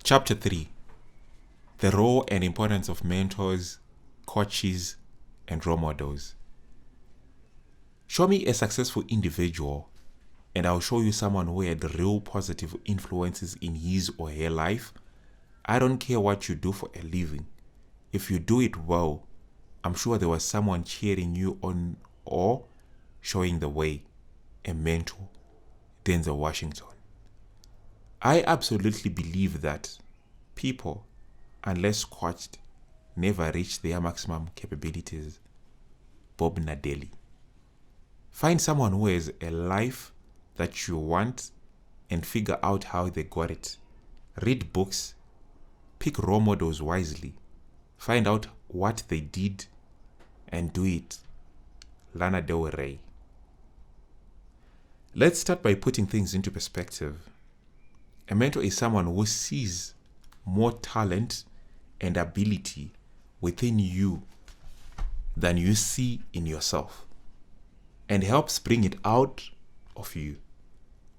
Chapter 3: The Role and Importance of Mentors, Coaches, and Role Models. Show me a successful individual, and I'll show you someone who had real positive influences in his or her life. I don't care what you do for a living. If you do it well, I'm sure there was someone cheering you on or showing the way. A mentor. Denzel Washington. I absolutely believe that people, unless coached, never reach their maximum capabilities. Bob Nadelli. Find someone who has a life that you want and figure out how they got it. Read books. Pick role models wisely. Find out what they did and do it. Lana Del Rey. Let's start by putting things into perspective. A mentor is someone who sees more talent and ability within you than you see in yourself and helps bring it out of you.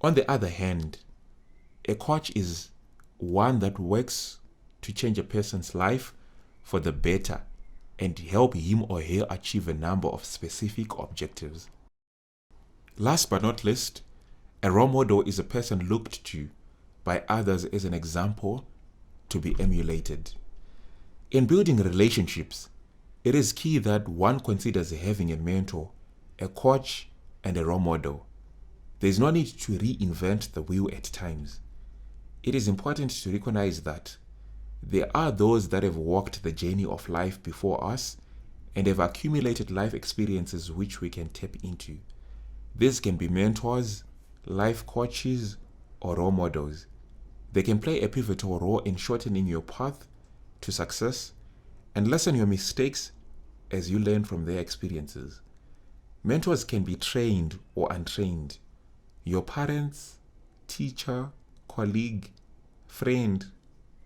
On the other hand, a coach is one that works to change a person's life for the better and help him or her achieve a number of specific objectives. Last but not least, a role model is a person looked to by others as an example to be emulated. In building relationships, it is key that one considers having a mentor, a coach, and a role model. There is no need to reinvent the wheel at times. It is important to recognize that there are those that have walked the journey of life before us and have accumulated life experiences which we can tap into. These can be mentors, life coaches, or role models. They can play a pivotal role in shortening your path to success and lessen your mistakes as you learn from their experiences. Mentors can be trained or untrained. Your parents, teacher, colleague, friend,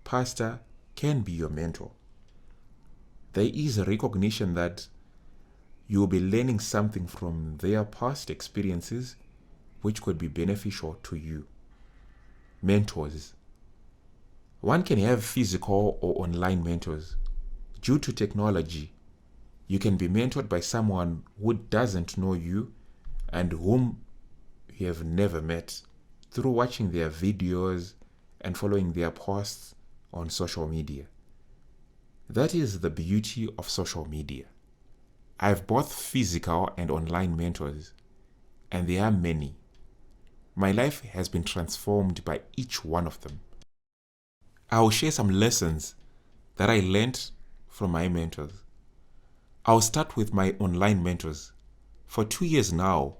pastor can be your mentor. There is a recognition that you will be learning something from their past experiences which could be beneficial to you. Mentors. One can have physical or online mentors. Due to technology, you can be mentored by someone who doesn't know you and whom you have never met through watching their videos and following their posts on social media. That is the beauty of social media. I have both physical and online mentors, and there are many. My life has been transformed by each one of them. I will share some lessons that I learned from my mentors. I'll start with my online mentors. For 2 years now,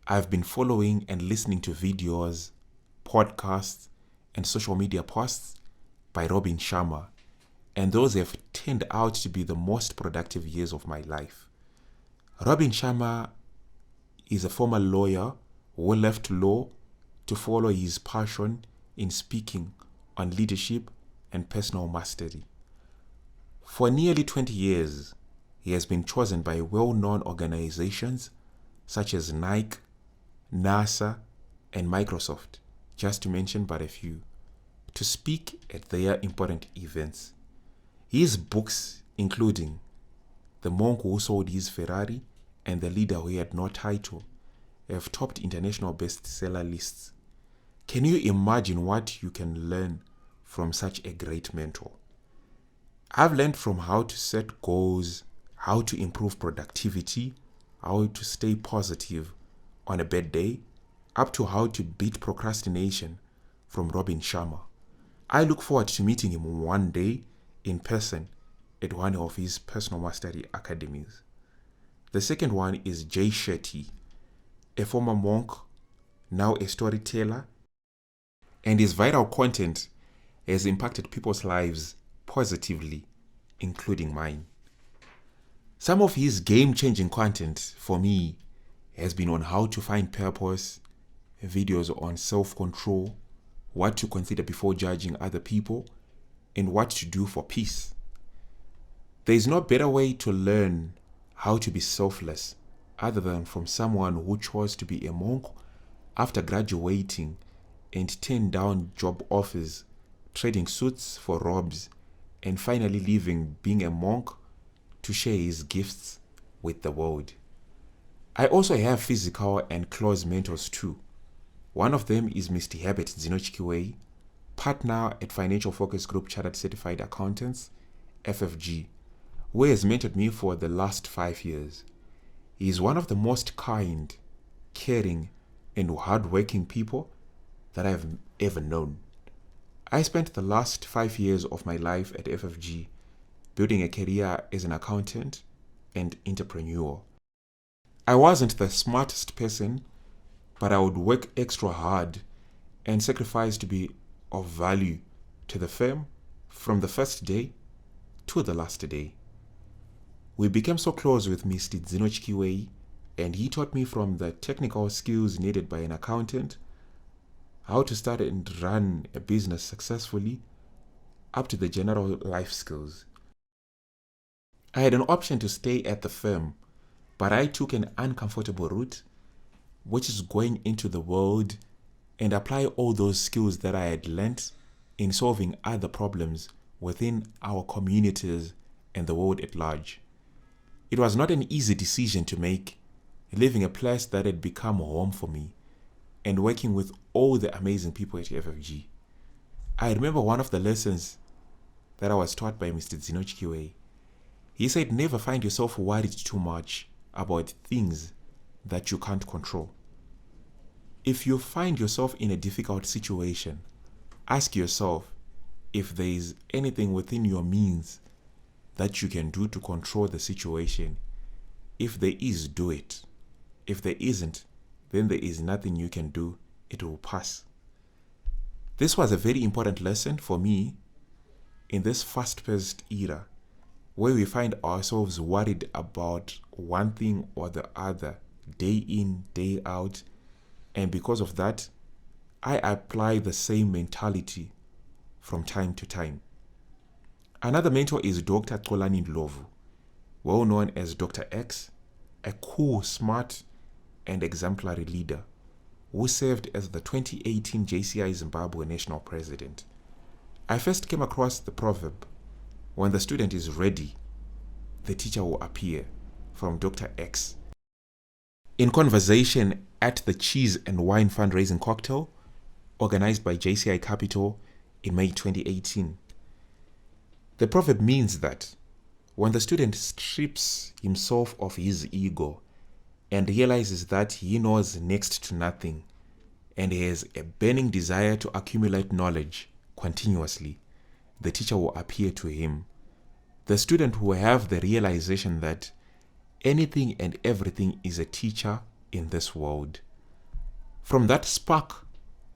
I've been following and listening to videos, podcasts, and social media posts by Robin Sharma, and those have turned out to be the most productive years of my life. Robin Sharma is a former lawyer who left law to follow his passion in speaking on leadership and personal mastery. For nearly 20 years, he has been chosen by well-known organizations such as Nike, NASA, and Microsoft, just to mention but a few, to speak at their important events. His books, including The Monk Who Sold His Ferrari and The Leader Who Had No Title, have topped international bestseller lists. Can you imagine what you can learn from such a great mentor? I've learned from how to set goals, how to improve productivity, how to stay positive on a bad day, up to how to beat procrastination from Robin Sharma. I look forward to meeting him one day in person at one of his personal mastery academies. The second one is Jay Shetty, a former monk, now a storyteller, and his viral content has impacted people's lives positively, including mine. Some of his game-changing content for me has been on how to find purpose, videos on self-control, what to consider before judging other people, and what to do for peace. There is no better way to learn how to be selfless other than from someone who chose to be a monk after graduating and turned down job offers trading suits for robes, and finally leaving being a monk to share his gifts with the world. I also have physical and close mentors too. One of them is Mr. Herbert Zinochkiwei, partner at Financial Focus Group Chartered Certified Accountants, FFG, who has mentored me for the last 5 years. He is one of the most kind, caring, and hardworking people that I have ever known. I spent the last 5 years of my life at FFG building a career as an accountant and entrepreneur. I wasn't the smartest person, but I would work extra hard and sacrifice to be of value to the firm from the first day to the last day. We became so close with Mr. Zinochkiwei, and he taught me from the technical skills needed by an accountant, how to start and run a business successfully, up to the general life skills. I had an option to stay at the firm, but I took an uncomfortable route, which is going into the world and apply all those skills that I had learnt in solving other problems within our communities and the world at large. It was not an easy decision to make, leaving a place that had become home for me and working with all the amazing people at FFG. I remember one of the lessons that I was taught by Mr. Zinochkiwei. He said, never find yourself worried too much about things that you can't control. If you find yourself in a difficult situation, ask yourself if there is anything within your means that you can do to control the situation. If there is, do it. If there isn't, then there is nothing you can do. It will pass. This was a very important lesson for me in this fast-paced era, where we find ourselves worried about one thing or the other, day in, day out. And because of that, I apply the same mentality from time to time. Another mentor is Dr. Xolani Ndlovu, well known as Dr. X, a cool, smart, and exemplary leader who served as the 2018 JCI Zimbabwe National President. I first came across the proverb, when the student is ready, the teacher will appear, from Dr. X. In conversation at the Cheese and Wine fundraising cocktail organized by JCI Capital in May 2018. The proverb means that when the student strips himself of his ego and realizes that he knows next to nothing and has a burning desire to accumulate knowledge continuously, the teacher will appear to him. The student will have the realization that anything and everything is a teacher in this world. From that spark,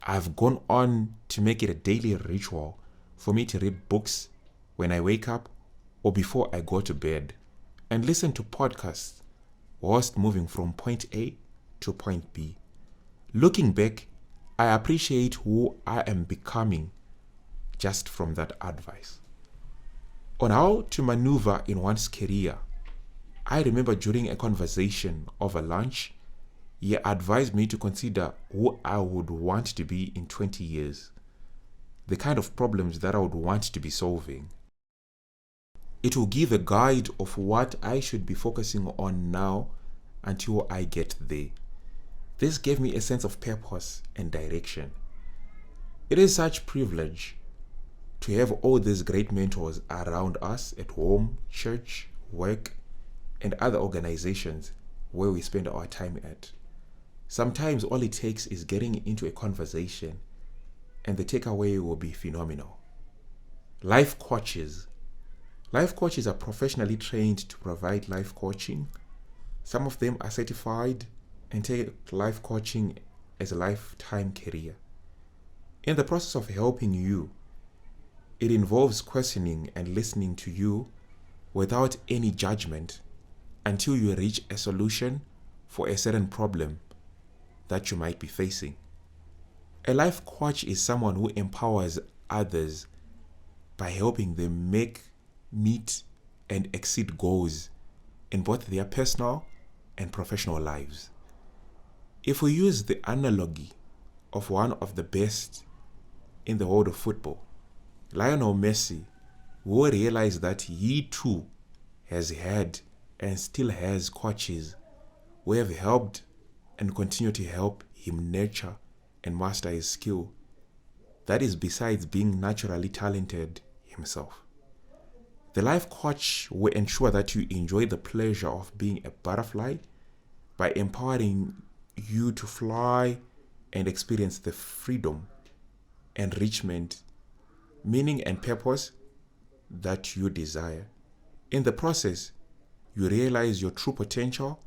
I've gone on to make it a daily ritual for me to read books when I wake up or before I go to bed, and listen to podcasts whilst moving from point A to point B. Looking back, I appreciate who I am becoming just from that advice. On how to maneuver in one's career, I remember during a conversation over lunch, he advised me to consider who I would want to be in 20 years, the kind of problems that I would want to be solving. It will give a guide of what I should be focusing on now until I get there. This gave me a sense of purpose and direction. It is such privilege to have all these great mentors around us at home, church, work, and other organizations where we spend our time at. Sometimes all it takes is getting into a conversation and the takeaway will be phenomenal. Life coaches. Life coaches are professionally trained to provide life coaching. Some of them are certified and take life coaching as a lifetime career. In the process of helping you, it involves questioning and listening to you without any judgment until you reach a solution for a certain problem that you might be facing. A life coach is someone who empowers others by helping them meet and exceed goals in both their personal and professional lives. If we use the analogy of one of the best in the world of football, Lionel Messi will realize that he too has had and still has coaches who have helped and continue to help him nurture and master his skill. That is besides being naturally talented himself. The life coach will ensure that you enjoy the pleasure of being a butterfly by empowering you to fly and experience the freedom, enrichment, meaning, and purpose that you desire. In the process, you realize your true potential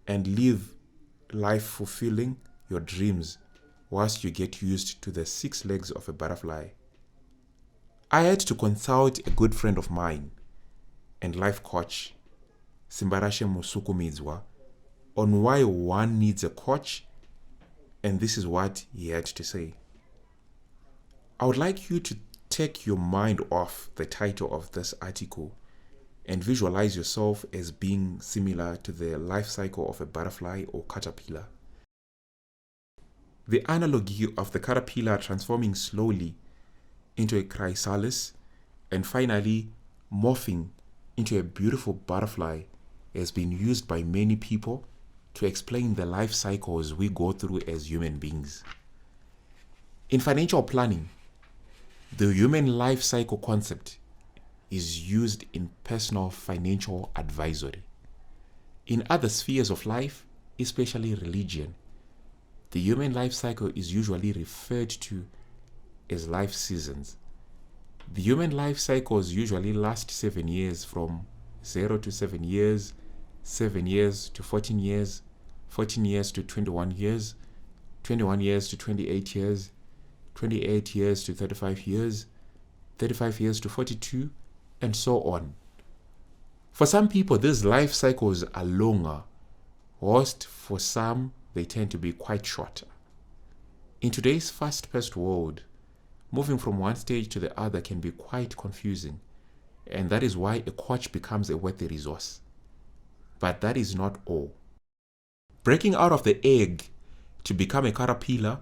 and live life fulfilling your dreams whilst you get used to the 6 legs of a butterfly. I had to consult a good friend of mine and life coach, Simbarashe Musukumizwa, on why one needs a coach, and this is what he had to say. I would like you to take your mind off the title of this article and visualize yourself as being similar to the life cycle of a butterfly or caterpillar. The analogy of the caterpillar transforming slowly into a chrysalis and finally morphing into a beautiful butterfly has been used by many people to explain the life cycles we go through as human beings. In financial planning, the human life cycle concept is used in personal financial advisory. In other spheres of life, especially religion, the human life cycle is usually referred to as life seasons. The human life cycles usually last 7 years, from 0 to 7 years, 7 years to 14 years, 14 years to 21 years, 21 years to 28 years, 28 years to 35 years, 35 years to 42, and so on. For some people, these life cycles are longer, whilst for some, they tend to be quite shorter. In today's fast-paced world, moving from one stage to the other can be quite confusing, and that is why a coach becomes a worthy resource. But that is not all. Breaking out of the egg to become a caterpillar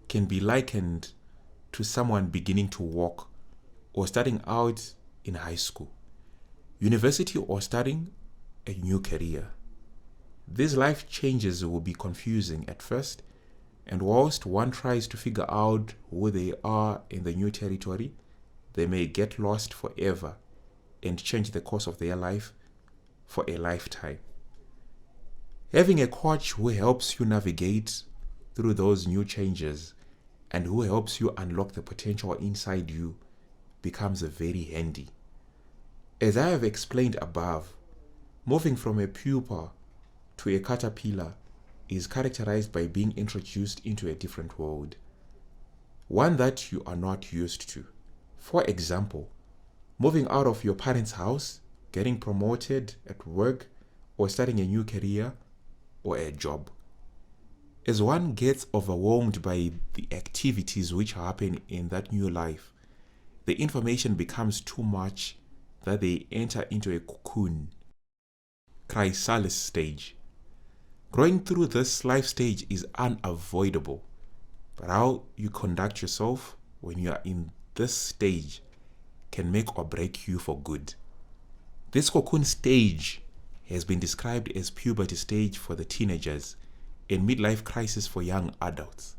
can be likened to someone beginning to walk or starting out in high school, university, or starting a new career. These life changes will be confusing at first, and whilst one tries to figure out who they are in the new territory, they may get lost forever and change the course of their life for a lifetime. Having a coach who helps you navigate through those new changes and who helps you unlock the potential inside you becomes very handy. As I have explained above, moving from a pupa to a caterpillar is characterized by being introduced into a different world, one that you are not used to. For example, moving out of your parents' house, getting promoted at work, or starting a new career or a job. As one gets overwhelmed by the activities which happen in that new life, the information becomes too much that they enter into a cocoon, chrysalis stage. Growing through this life stage is unavoidable, but how you conduct yourself when you are in this stage can make or break you for good. This cocoon stage has been described as puberty stage for the teenagers and midlife crisis for young adults.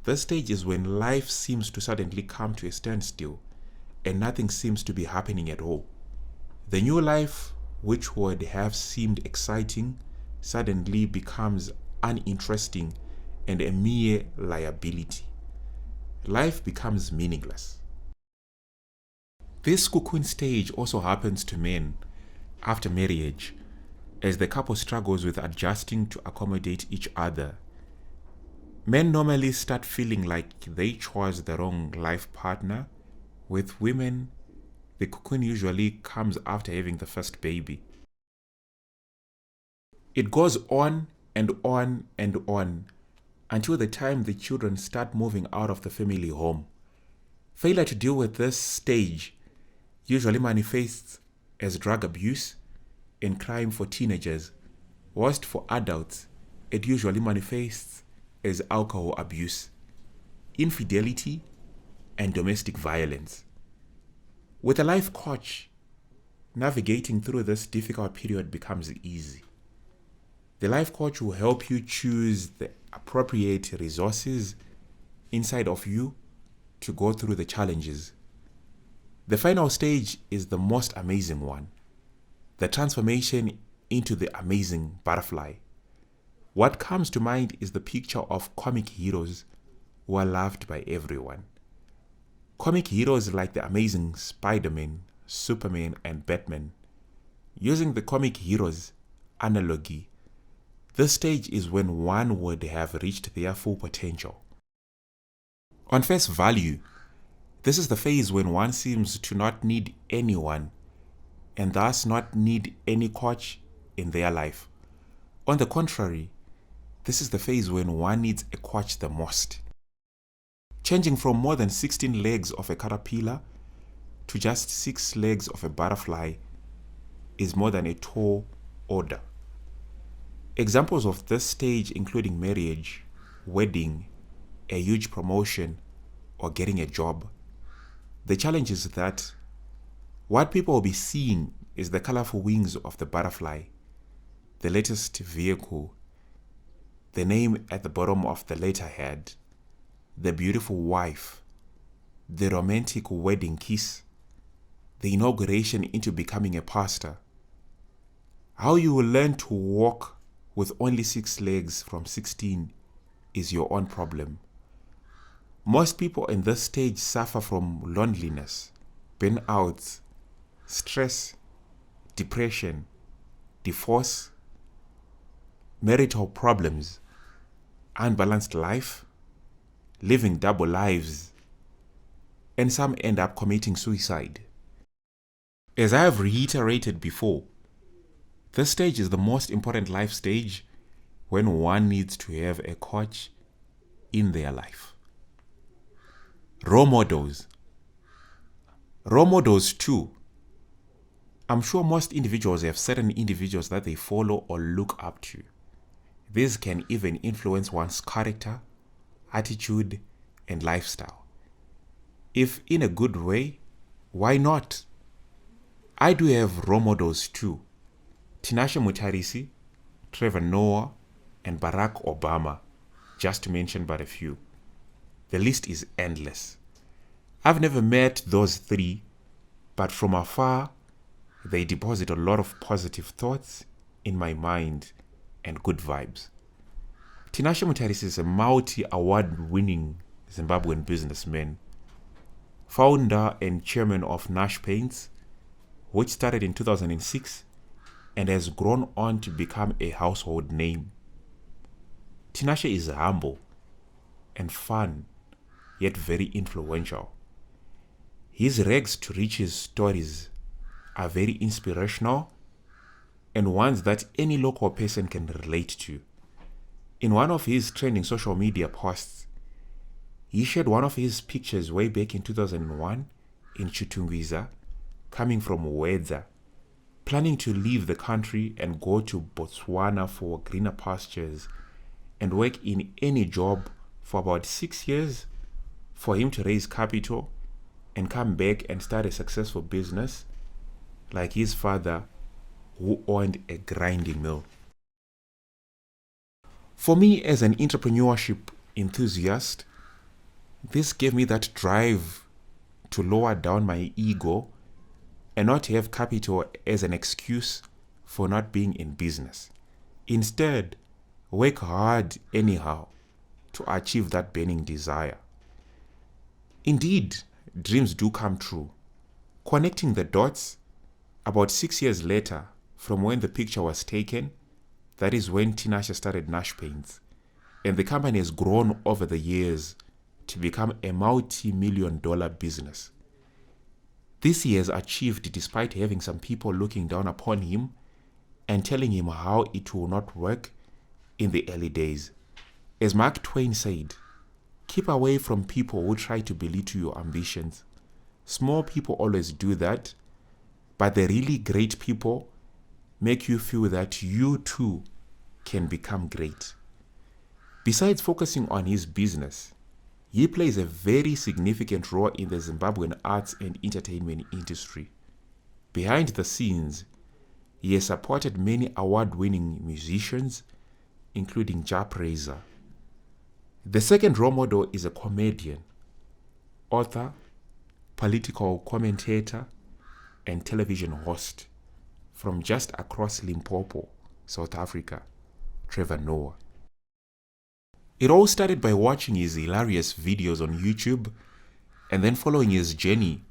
This stage is when life seems to suddenly come to a standstill and nothing seems to be happening at all. The new life, which would have seemed exciting, suddenly becomes uninteresting and a mere liability. Life becomes meaningless. This cocoon stage also happens to men after marriage, as the couple struggles with adjusting to accommodate each other. Men normally start feeling like they chose the wrong life partner. With women, the cocoon usually comes after having the first baby. It goes on and on and on until the time the children start moving out of the family home. Failure to deal with this stage usually manifests as drug abuse and crime for teenagers, whilst for adults, it usually manifests as alcohol abuse, infidelity, and domestic violence. With a life coach, navigating through this difficult period becomes easy. The life coach will help you choose the appropriate resources inside of you to go through the challenges. The final stage is the most amazing one, the transformation into the amazing butterfly. What comes to mind is the picture of comic heroes who are loved by everyone. Comic heroes like the amazing Spider-Man, Superman, and Batman. Using the comic heroes analogy, this stage is when one would have reached their full potential. On face value, this is the phase when one seems to not need anyone and thus not need any coach in their life. On the contrary, this is the phase when one needs a coach the most. Changing from more than 16 legs of a caterpillar to just 6 legs of a butterfly is more than a tall order. Examples of this stage including marriage, wedding, a huge promotion, or getting a job. The challenge is that what people will be seeing is the colorful wings of the butterfly, the latest vehicle, the name at the bottom of the letterhead, the beautiful wife, the romantic wedding kiss, the inauguration into becoming a pastor. How you will learn to walk with only 6 legs from 16 is your own problem. Most people in this stage suffer from loneliness, burnout, stress, depression, divorce, marital problems, unbalanced life, living double lives, and some end up committing suicide. As I have reiterated before, this stage is the most important life stage when one needs to have a coach in their life. Role models. Role models too. I'm sure most individuals have certain individuals that they follow or look up to. This can even influence one's character, attitude, and lifestyle. If in a good way, why not? I do have role models too. Tinashe Mutarisi, Trevor Noah, and Barack Obama, just to mention but a few. The list is endless. I've never met those 3, but from afar, they deposit a lot of positive thoughts in my mind and good vibes. Tinashe Mutarisi is a multi-award-winning Zimbabwean businessman, founder and chairman of Nash Paints, which started in 2006 and has grown on to become a household name. Tinashe is humble and fun, yet very influential. His rags to riches stories are very inspirational and ones that any local person can relate to. In one of his trending social media posts, he shared one of his pictures way back in 2001 in Chitungwiza, coming from Wedza, planning to leave the country and go to Botswana for greener pastures and work in any job for about 6 years for him to raise capital and come back and start a successful business like his father, who owned a grinding mill. For me, as an entrepreneurship enthusiast, this gave me that drive to lower down my ego and not have capital as an excuse for not being in business. Instead, work hard anyhow to achieve that burning desire. Indeed, dreams do come true. Connecting the dots, about 6 years later from when the picture was taken, that is when Tinashe started Nash Paints, and the company has grown over the years to become a multi-million-dollar business. This he has achieved despite having some people looking down upon him and telling him how it will not work in the early days. As Mark Twain said, keep away from people who try to belittle your ambitions. Small people always do that, but the really great people make you feel that you too can become great. Besides focusing on his business, He plays a very significant role in the Zimbabwean arts and entertainment industry. Behind the scenes, he has supported many award-winning musicians, including Ja Praiser. The second role model is a comedian, author, political commentator, and television host from just across Limpopo, South Africa, Trevor Noah. It all started by watching his hilarious videos on YouTube and then following his journey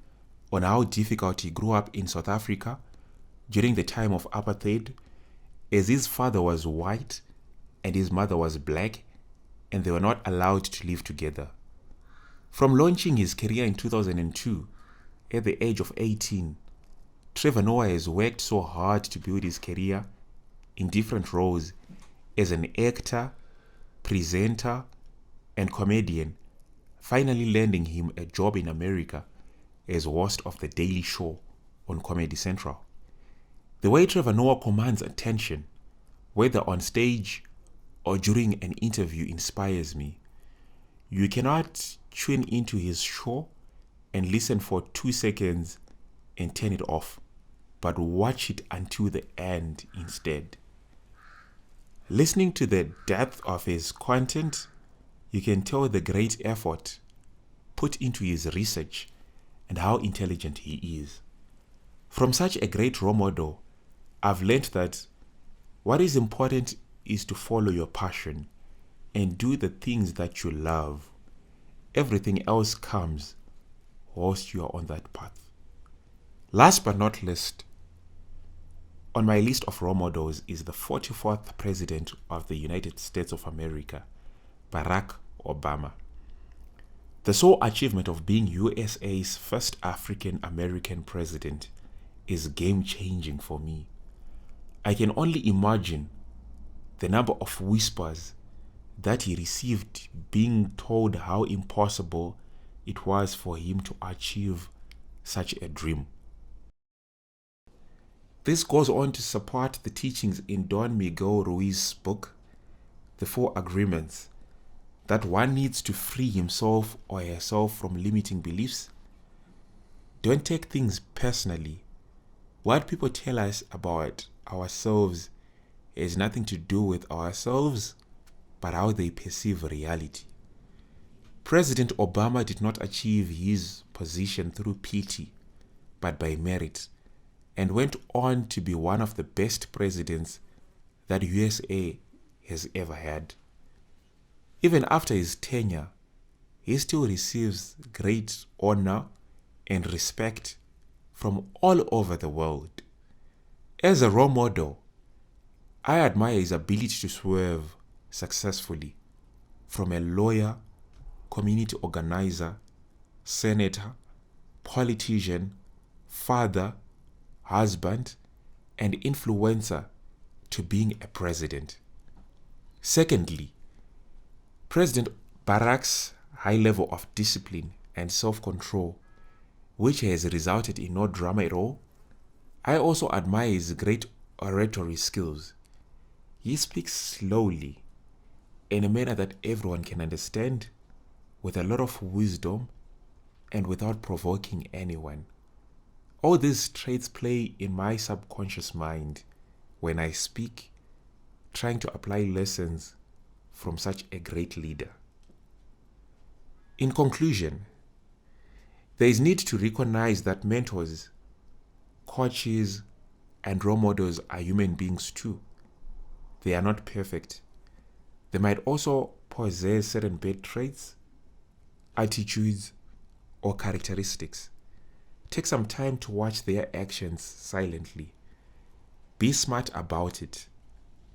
on how difficult he grew up in South Africa during the time of apartheid, as his father was white and his mother was black, and they were not allowed to live together. From launching his career in 2002, at the age of 18, Trevor Noah has worked so hard to build his career in different roles as an actor, presenter, and comedian, finally landing him a job in America as host of The Daily Show on Comedy Central. The way Trevor Noah commands attention, whether on stage or during an interview, inspires me. You cannot tune into his show and listen for 2 seconds and turn it off, but watch it until the end instead. Listening to the depth of his content, you can tell the great effort put into his research and how intelligent he is. From such a great role model, I've learned that what is important is to follow your passion and do the things that you love. Everything else comes whilst you are on that path. Last but not least, on my list of role models is the 44th President of the United States of America, Barack Obama. The sole achievement of being USA's first African American president is game-changing for me. I can only imagine the number of whispers that he received being told how impossible it was for him to achieve such a dream. This goes on to support the teachings in Don Miguel Ruiz's book, The 4 Agreements, that one needs to free himself or herself from limiting beliefs. Don't take things personally. What people tell us about ourselves has nothing to do with ourselves, but how they perceive reality. President Obama did not achieve his position through pity, but by merit, and went on to be one of the best presidents that USA has ever had. Even after his tenure, he still receives great honor and respect from all over the world. As a role model, I admire his ability to swerve successfully from a lawyer, community organizer, senator, politician, father, husband, and influencer to being a president. Secondly, President Barack's high level of discipline and self-control, which has resulted in no drama at all. I also admire his great oratory skills. He speaks slowly, in a manner that everyone can understand, with a lot of wisdom and without provoking anyone. All these traits play in my subconscious mind when I speak, trying to apply lessons from such a great leader. In conclusion, there is need to recognize that mentors, coaches, and role models are human beings too. They are not perfect. They might also possess certain bad traits, attitudes, or characteristics. Take some time to watch their actions silently. Be smart about it.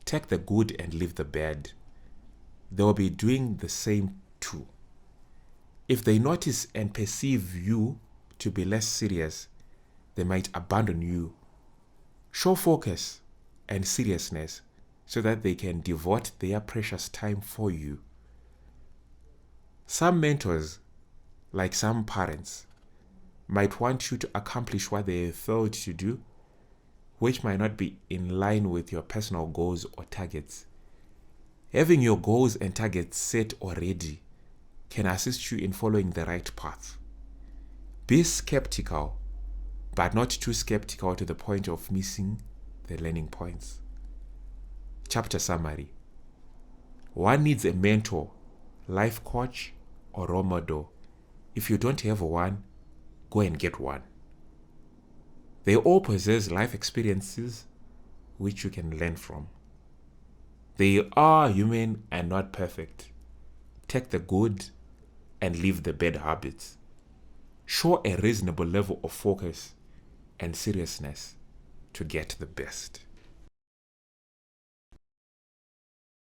Take the good and leave the bad. They will be doing the same too. If they notice and perceive you to be less serious, they might abandon you. Show focus and seriousness so that they can devote their precious time for you. Some mentors, like some parents, might want you to accomplish what they failed to do, which might not be in line with your personal goals or targets. Having your goals and targets set already can assist you in following the right path. Be skeptical, but not too skeptical to the point of missing the learning points. Chapter summary. One needs a mentor, life coach, or role model. If you don't have one, go and get one. They all possess life experiences which you can learn from. They are human and not perfect. Take the good and leave the bad habits. Show a reasonable level of focus and seriousness to get the best.